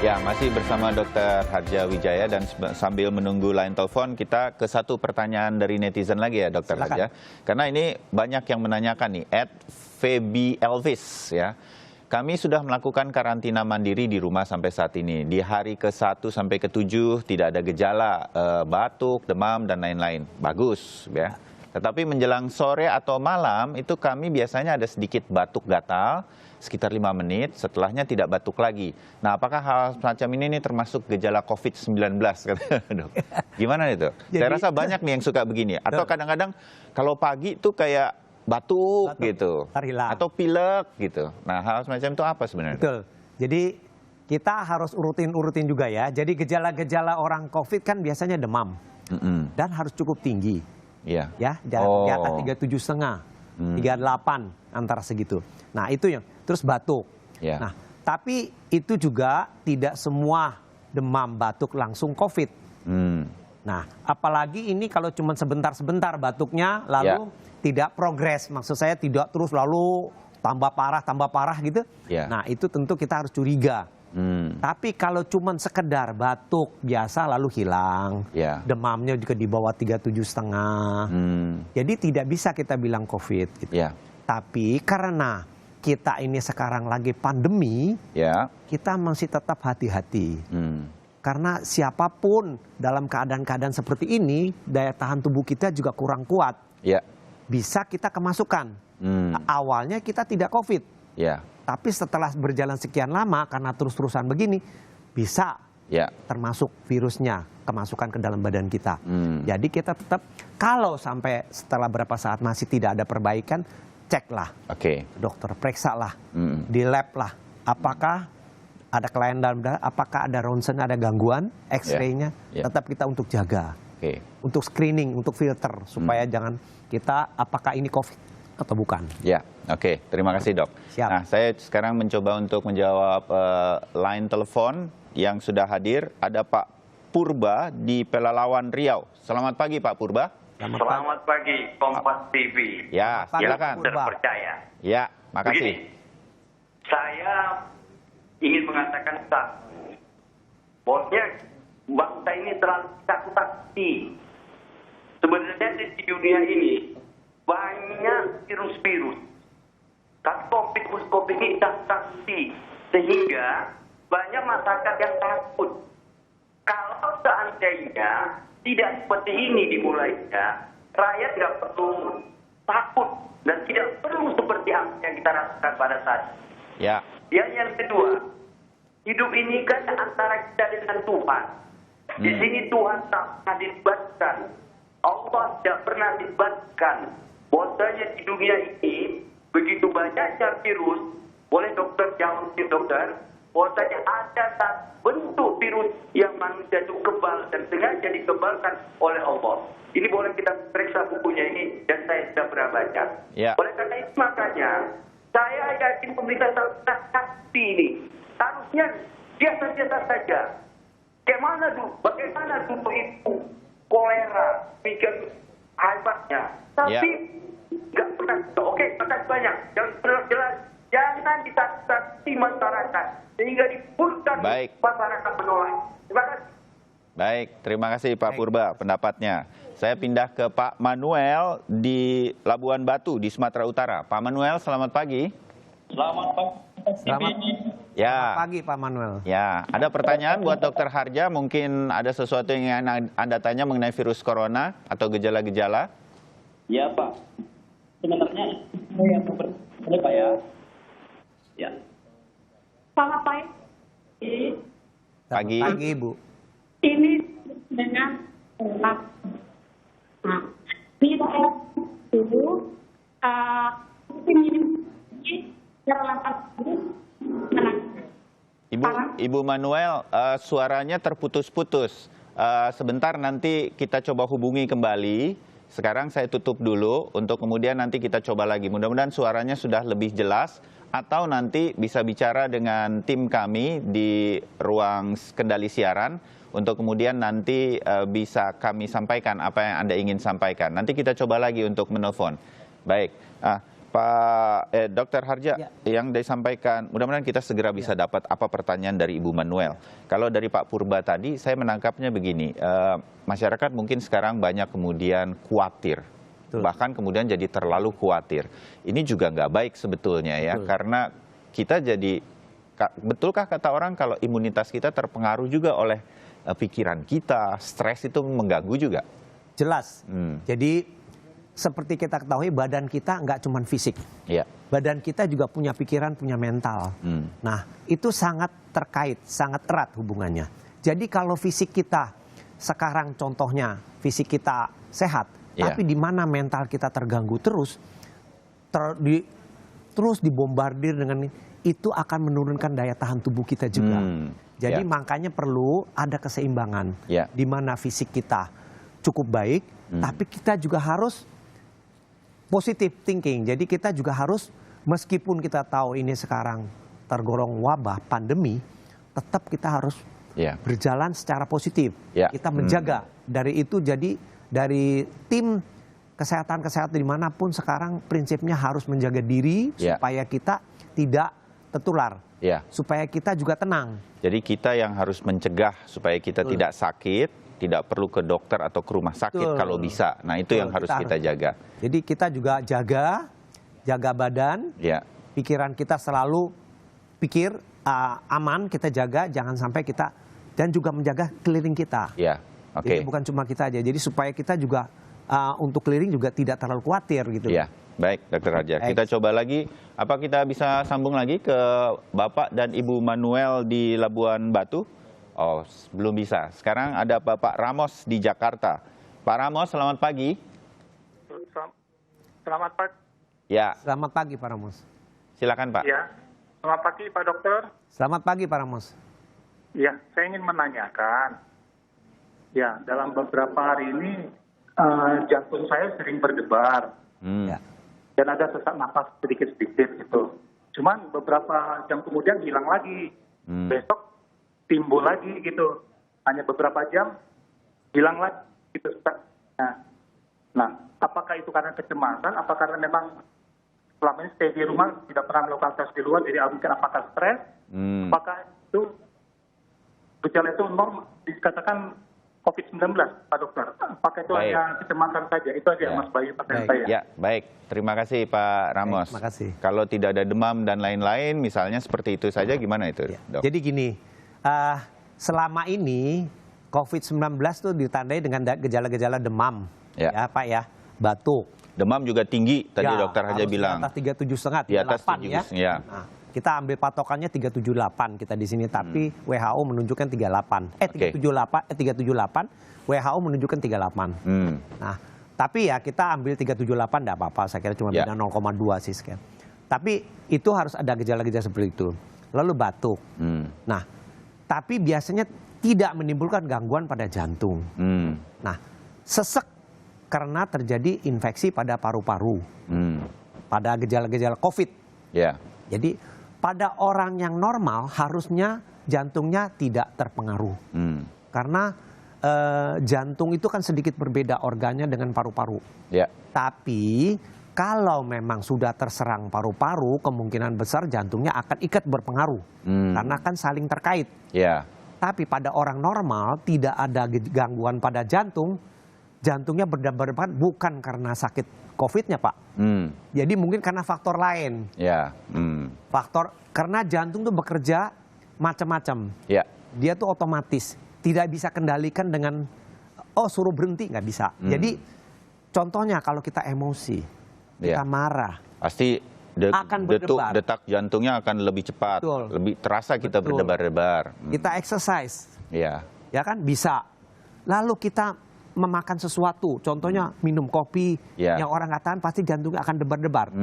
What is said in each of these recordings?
Ya, masih bersama Dr. Harja Wijaya dan sambil menunggu line telepon, kita ke satu pertanyaan dari netizen lagi ya, Dr. Silakan. Harja. Karena ini banyak yang menanyakan nih, @Febi_Elvis ya. Kami sudah melakukan karantina mandiri di rumah sampai saat ini. Di hari ke-1 sampai ke-7 tidak ada gejala batuk, demam, dan lain-lain. Bagus ya. Tetapi menjelang sore atau malam itu kami biasanya ada sedikit batuk gatal, sekitar 5 menit, setelahnya tidak batuk lagi. Nah, apakah hal semacam ini termasuk gejala COVID-19? Dok? Gimana itu? Saya rasa banyak nih yang suka begini. Atau kadang-kadang kalau pagi tuh kayak batuk gitu, atau pilek gitu. Nah, hal semacam itu apa sebenarnya? Betul. Jadi kita harus urutin juga ya. Jadi gejala-gejala orang COVID kan biasanya demam dan harus cukup tinggi. Iya. Ya, di atas 37,5, 38 antara segitu. Nah, itu yang terus batuk. Ya. Nah, tapi itu juga tidak semua demam batuk langsung COVID. Nah, apalagi ini kalau cuma sebentar-sebentar batuknya lalu tidak progres. Maksud saya tidak terus lalu tambah parah gitu. Ya. Nah, itu tentu kita harus curiga. Tapi kalau cuma sekedar batuk biasa lalu hilang, demamnya juga di bawah 37,5, jadi tidak bisa kita bilang COVID. Gitu. Tapi karena kita ini sekarang lagi pandemi, kita masih tetap hati-hati. Karena siapapun dalam keadaan-keadaan seperti ini, daya tahan tubuh kita juga kurang kuat. Bisa kita kemasukan. Awalnya kita tidak COVID. Tapi setelah berjalan sekian lama karena terus-terusan begini, bisa termasuk virusnya kemasukan ke dalam badan kita. Jadi kita tetap, kalau sampai setelah berapa saat masih tidak ada perbaikan, ceklah dokter, periksalah di lab lah, apakah ada kelainan dalam darah, apakah ada ronsen, ada gangguan, X-ray-nya, tetap kita untuk jaga, untuk screening, untuk filter, supaya jangan kita apakah ini COVID atau bukan. Terima kasih dok. Siap. Nah, saya sekarang mencoba untuk menjawab line telepon yang sudah hadir. Ada Pak Purba di Pelalawan, Riau. Selamat pagi Pak Purba. Selamat pagi Kompas TV. Ya, silakan. Terpercaya. Ya, makasih. Begini, saya ingin mengatakan satu, bahwasanya bangsa ini terlalu takut-takuti. Sebenarnya di dunia ini banyak virus-virus. Tapi COVID ini takuti, sehingga banyak masyarakat yang takut. Kalau seandainya tidak seperti ini dimulainya, rakyat tidak perlu takut dan tidak perlu seperti apa yang kita rasakan pada saat ini. Yang kedua, hidup ini kan antara kita dengan Tuhan. Di sini Tuhan tak pernah dilibatkan. Allah tidak pernah dilibatkan. Bahwasanya di dunia ini begitu banyaknya virus, boleh dokter jawab dokter, bahwasanya ada satu bentuk virus yang manusia itu kebal dan sengaja dikebalkan oleh Allah. Ini boleh kita periksa bukunya ini dan saya sudah pernah baca. Oleh karena itu makanya saya yakin pemerintah sakti ini harusnya biasa-biasa saja. Bagaimana dulu itu kolera, mikir hebatnya. Tapi nggak pernah. Makasih banyak. Yang jelas, jangan disakiti masyarakat sehingga dipulkan masyarakat menolak. Terima kasih. Baik, terima kasih Pak Purba pendapatnya. Saya pindah ke Pak Manuel di Labuan Batu di Sumatera Utara. Pak Manuel, selamat pagi. Selamat pagi. Selamat pagi Pak Manuel. Ya, ada pertanyaan buat Dokter Harja. Mungkin ada sesuatu yang ingin Anda tanya mengenai virus corona atau gejala-gejala? Ya Pak, sebenarnya yang boleh Pak ya? Ya. Selamat pagi. Pagi. Pagi Ibu. Ini dengan ini saya dulu Ibu Manuel, suaranya terputus-putus. Sebentar nanti kita coba hubungi kembali. Sekarang saya tutup dulu untuk kemudian nanti kita coba lagi. Mudah-mudahan suaranya sudah lebih jelas atau nanti bisa bicara dengan tim kami di ruang kendali siaran untuk kemudian nanti bisa kami sampaikan apa yang Anda ingin sampaikan. Nanti kita coba lagi untuk menelpon. Baik, Dokter Harja, yang disampaikan, mudah-mudahan kita segera bisa dapat apa pertanyaan dari Ibu Manuel. Kalau dari Pak Purba tadi, saya menangkapnya begini, masyarakat mungkin sekarang banyak kemudian khawatir, bahkan kemudian jadi terlalu khawatir. Ini juga nggak baik sebetulnya ya, karena kita jadi, betulkah kata orang kalau imunitas kita terpengaruh juga oleh pikiran kita, stres itu mengganggu juga? Jelas. Jadi seperti kita ketahui badan kita nggak cuma fisik. Badan kita juga punya pikiran, punya mental. Nah itu sangat terkait, sangat erat hubungannya. Jadi kalau fisik kita sekarang contohnya fisik kita sehat, tapi di mana mental kita terganggu terus dibombardir dengan itu akan menurunkan daya tahan tubuh kita juga. Jadi makanya perlu ada keseimbangan di mana fisik kita cukup baik, tapi kita juga harus positive thinking. Jadi kita juga harus, meskipun kita tahu ini sekarang tergolong wabah, pandemi, tetap kita harus berjalan secara positif. Kita menjaga dari itu. Jadi dari tim kesehatan dimanapun sekarang prinsipnya harus menjaga diri supaya kita tidak tertular. Supaya kita juga tenang. Jadi kita yang harus mencegah supaya kita tidak sakit, tidak perlu ke dokter atau ke rumah sakit kalau bisa. Nah itu yang harus kita jaga. Jadi kita juga jaga badan, pikiran kita selalu pikir aman, kita jaga, jangan sampai kita, dan juga menjaga keliling kita. Jadi bukan cuma kita aja, jadi supaya kita juga untuk keliling juga tidak terlalu khawatir gitu. Baik, Dokter Harja. Kita coba lagi, apa kita bisa sambung lagi ke Bapak dan Ibu Manuel di Labuan Batu? Oh, belum bisa. Sekarang ada Bapak Ramos di Jakarta. Pak Ramos, selamat pagi. Selamat pagi. Selamat pagi Pak Ramos. Silakan Pak. Selamat pagi Pak Dokter. Selamat pagi Pak Ramos. Saya ingin menanyakan. Dalam beberapa hari ini jantung saya sering berdebar. Dan ada sesak napas sedikit-sedikit gitu. Cuman beberapa jam kemudian hilang lagi. Besok timbul lagi gitu, hanya beberapa jam hilang lagi gitu. Nah, apakah itu karena kecemasan? Apakah karena memang selama ini stay di rumah tidak pernah melakukan tes di luar, jadi mungkin apakah stres? Apakah itu gejala itu normal dikatakan COVID-19, Pak Dokter? Apakah itu hanya kecemasan saja? Itu aja Mas Bayu pertanyaan saya. Baik. Terima kasih Pak Ramos. Terima kasih. Kalau tidak ada demam dan lain-lain, misalnya seperti itu saja, gimana itu, Dok? Jadi gini. Selama ini COVID-19 itu ditandai dengan gejala-gejala demam, Pak ya, batuk. Demam juga tinggi, tadi Dokter Harja bilang. Di atas 37,5, di atas 38 ya. Nah, kita ambil patokannya 378 kita di sini, tapi WHO menunjukkan 378, WHO menunjukkan 38. Nah, tapi ya kita ambil 378 enggak apa-apa, saya kira cuma beda 0,2 sih sekian. Tapi itu harus ada gejala-gejala seperti itu. Lalu batuk. Nah, tapi biasanya tidak menimbulkan gangguan pada jantung. Nah, sesek karena terjadi infeksi pada paru-paru, pada gejala-gejala COVID. Jadi pada orang yang normal harusnya jantungnya tidak terpengaruh. Karena jantung itu kan sedikit berbeda organnya dengan paru-paru. Tapi kalau memang sudah terserang paru-paru, kemungkinan besar jantungnya akan ikut berpengaruh. Karena kan saling terkait. Tapi pada orang normal tidak ada gangguan pada jantung. Jantungnya berdebar-debar bukan karena sakit COVID-nya Pak. Jadi mungkin karena faktor lain. Faktor, karena jantung tuh bekerja macam-macam. Dia tuh otomatis. Tidak bisa kendalikan dengan, suruh berhenti, nggak bisa. Jadi contohnya kalau kita emosi, kita marah, pasti detak jantungnya akan lebih cepat. Lebih terasa kita berdebar-debar. Kita exercise, ya kan bisa. Lalu kita memakan sesuatu, contohnya minum kopi, yang orang nggak tahan pasti jantungnya akan debar-debar.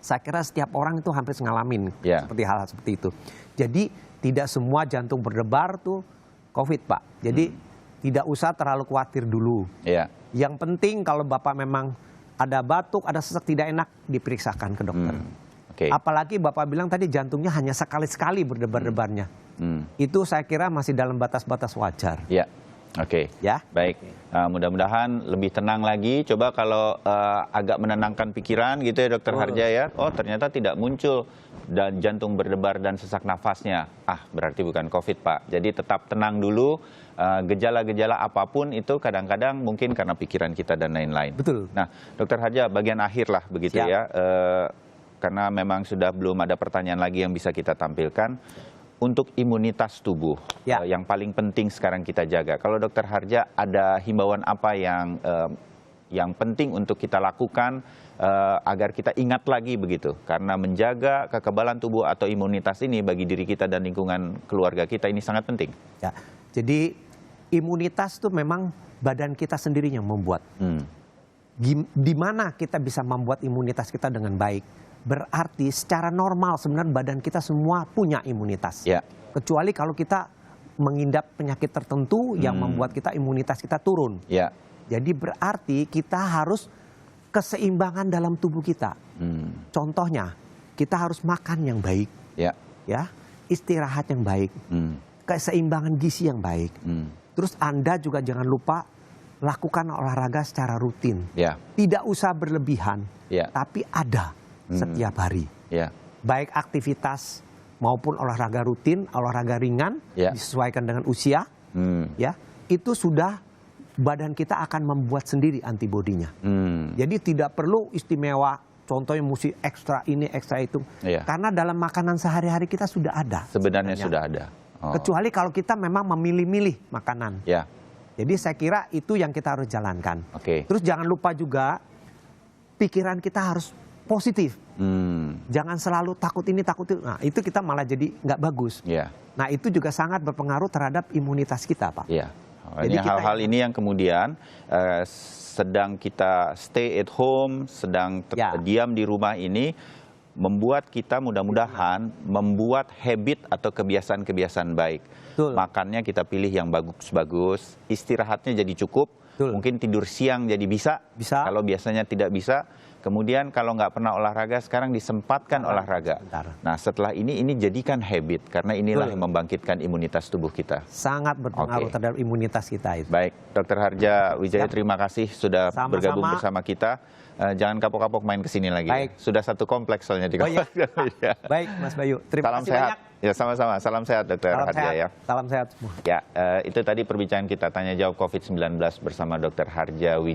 Saya kira setiap orang itu hampir ngalamin seperti hal seperti itu. Jadi tidak semua jantung berdebar tuh COVID Pak. Jadi tidak usah terlalu khawatir dulu. Yang penting kalau Bapak memang ada batuk, ada sesak tidak enak, diperiksakan ke dokter. Apalagi Bapak bilang tadi jantungnya hanya sekali-sekali berdebar-debarnya. Itu saya kira masih dalam batas-batas wajar. Oke, Ya. baik. Mudah-mudahan lebih tenang lagi. Coba kalau agak menenangkan pikiran gitu ya Dokter Harja ya. Oh ternyata tidak muncul dan jantung berdebar dan sesak nafasnya. Berarti bukan COVID Pak. Jadi tetap tenang dulu. Gejala-gejala apapun itu kadang-kadang mungkin karena pikiran kita dan lain-lain. Betul. Nah Dokter Harja bagian akhir lah begitu Siap. ya. Karena memang sudah belum ada pertanyaan lagi yang bisa kita tampilkan. Untuk imunitas tubuh, yang paling penting sekarang kita jaga. Kalau Dokter Harja ada himbauan apa yang penting untuk kita lakukan agar kita ingat lagi begitu? Karena menjaga kekebalan tubuh atau imunitas ini bagi diri kita dan lingkungan keluarga kita ini sangat penting. Ya, jadi imunitas itu memang badan kita sendiri yang membuat. Di mana kita bisa membuat imunitas kita dengan baik? Berarti secara normal sebenarnya badan kita semua punya imunitas. Ya. Kecuali kalau kita mengidap penyakit tertentu yang membuat kita imunitas kita turun. Ya. Jadi berarti kita harus keseimbangan dalam tubuh kita. Contohnya, kita harus makan yang baik. Ya, istirahat yang baik. Keseimbangan gizi yang baik. Terus Anda juga jangan lupa lakukan olahraga secara rutin. Tidak usah berlebihan, tapi ada setiap hari. Baik aktivitas maupun olahraga rutin, olahraga ringan, disesuaikan dengan usia, ya itu sudah badan kita akan membuat sendiri antibodinya. Jadi tidak perlu istimewa, contohnya mesti ekstra ini, ekstra itu. Karena dalam makanan sehari-hari kita sudah ada. Sebenarnya sudah ada. Kecuali kalau kita memang memilih-milih makanan. Jadi saya kira itu yang kita harus jalankan. Terus jangan lupa juga pikiran kita harus positif. Jangan selalu takut ini, takut itu. Nah, itu kita malah jadi nggak bagus. Nah, itu juga sangat berpengaruh terhadap imunitas kita, Pak. Jadi hal-hal ini yang kemudian sedang kita stay at home, sedang diam di rumah ini, membuat kita mudah-mudahan membuat habit atau kebiasaan-kebiasaan baik. Makannya kita pilih yang bagus-bagus, istirahatnya jadi cukup, mungkin tidur siang jadi bisa. Kalau biasanya tidak bisa. Kemudian kalau nggak pernah olahraga, sekarang disempatkan olahraga. Nah setelah ini jadikan habit, karena inilah yang membangkitkan imunitas tubuh kita. Sangat berpengaruh terhadap imunitas kita itu. Baik, Dokter Harja Wijaya, terima kasih sudah bergabung bersama kita. Jangan kapok-kapok main kesini lagi. Sudah satu kompleks soalnya di kompleks. Baik, Mas Bayu. Terima kasih banyak. Ya sama-sama. Salam sehat Dokter Harja ya. Salam sehat semua. Ya, itu tadi perbincangan kita tanya jawab COVID-19 bersama Dokter Harja Wijaya.